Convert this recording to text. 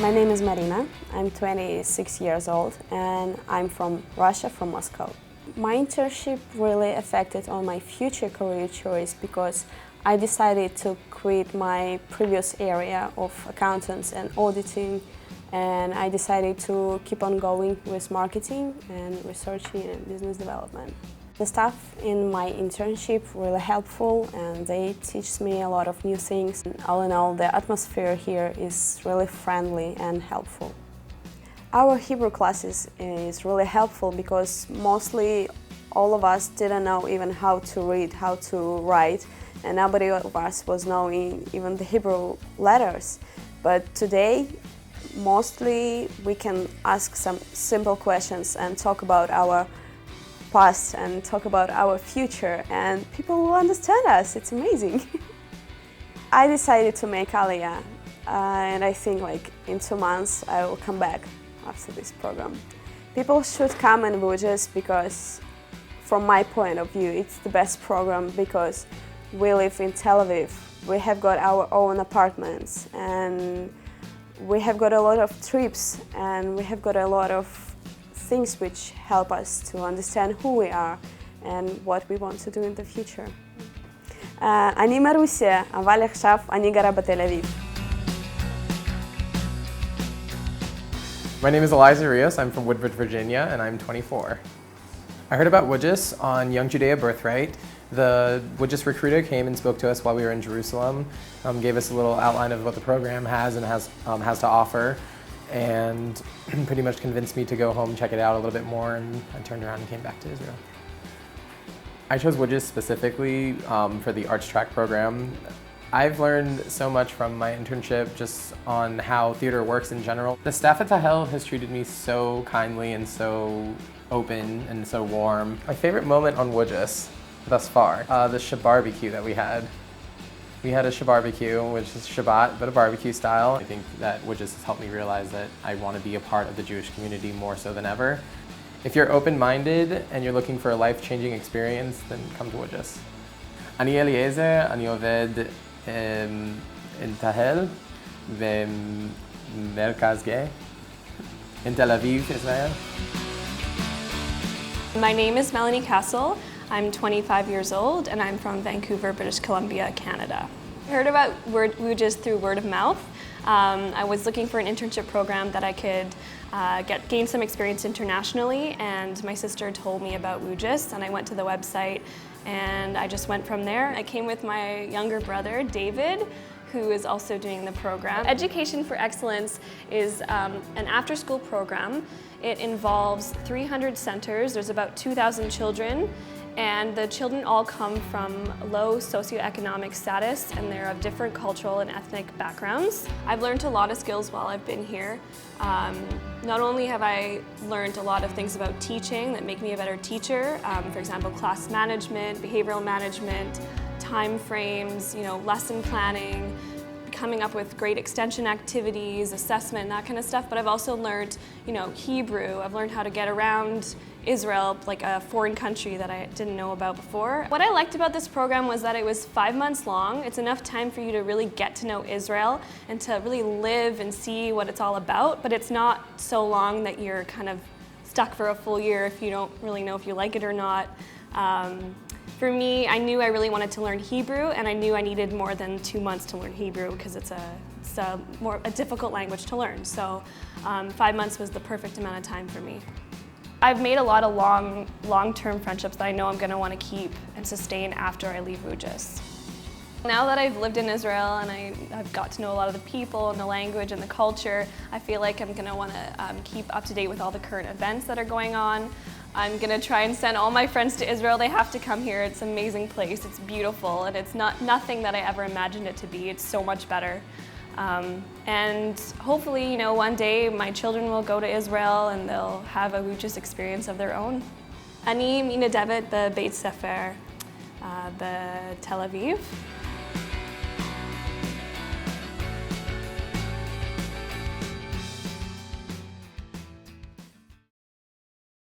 My name is Marina. I'm 26 years old and I'm from Russia, from Moscow. My internship really affected on my future career choice because I decided to quit my previous area of accountants and auditing, and I decided to keep on going with marketing and researching and business development. The staff in my internship really helpful and they teach me a lot of new things. All in all, the atmosphere here is really friendly and helpful. Our Hebrew classes is really helpful because mostly all of us didn't know even how to read, how to write, and nobody of us was knowing even the Hebrew letters. But today, mostly we can ask some simple questions and talk about our past and talk about our future, and people will understand us. It's amazing. I decided to make Aliyah, and I think in 2 months I will come back after this program. People should come in WUJS because from my point of view it's the best program because we live in Tel Aviv. We have got our own apartments and we have got a lot of trips and we have got a lot of things which help us to understand who we are and what we want to do in the future. אני מרוסיה, אבל עכשיו אני גרה בתל אביב. My name is Elizer Rios. I'm from Woodbridge, Virginia, and I'm 24. I heard about WUJS on Young Judea Birthright. The WUJS recruiter came and spoke to us while we were in Jerusalem, gave us a little outline of what the program has and has to offer, and pretty much convinced me to go home, check it out a little bit more, and I turned around and came back to Israel. I chose WUJS specifically for the arts track program. I've learned so much from my internship just on how theater works in general. The staff at Cassel has treated me so kindly and so open and so warm. My favorite moment on WUJS thus far, the Shabarbecue that we had. We had a Shabarbecue, which is Shabbat, but a barbecue style. I think that WUJS has helped me realize that I want to be a part of the Jewish community more so than ever. If you're open-minded and you're looking for a life-changing experience, then come to WUJS. אני Elizer, אני עובד in Tahel, במרכז גאה, in Tel Aviv, Israel. My name is Melanie Cassel. I'm 25 years old and I'm from Vancouver, British Columbia, Canada. I heard about WUJS through word of mouth. I was looking for an internship program that I could gain some experience internationally, and my sister told me about WUJS, and I went to the website and I just went from there. I came with my younger brother, David, who is also doing the program. Education for Excellence is an after-school program. It involves 300 centers. There's about 2,000 children, and the children all come from low socioeconomic status, and they're of different cultural and ethnic backgrounds. I've learned a lot of skills while I've been here. Not only have I learned a lot of things about teaching that make me a better teacher, for example, class management, behavioral management, time frames, lesson planning, coming up with great extension activities, assessment, that kind of stuff, but I've also learned, Hebrew. I've learned how to get around Israel, like a foreign country that I didn't know about before. What I liked about this program was that it was 5 months long. It's enough time for you to really get to know Israel and to really live and see what it's all about, but it's not so long that you're kind of stuck for a full year if you don't really know if you like it or not. For me, I knew I really wanted to learn Hebrew, and I knew I needed more than 2 months to learn Hebrew because it's a difficult language to learn. So 5 months was the perfect amount of time for me. I've made a lot of long-term friendships that I know I'm going to want to keep and sustain after I leave WUJS. Now that I've lived in Israel and I've got to know a lot of the people and the language and the culture, I feel like I'm going to want to keep up to date with all the current events that are going on. I'm going to try and send all my friends to Israel. They have to come here. It's an amazing place. It's beautiful, and it's nothing that I ever imagined it to be. It's so much better. And hopefully, one day my children will go to Israel and they'll have a WUJS experience of their own. אני מנדבת בבית ספר בתל אביב.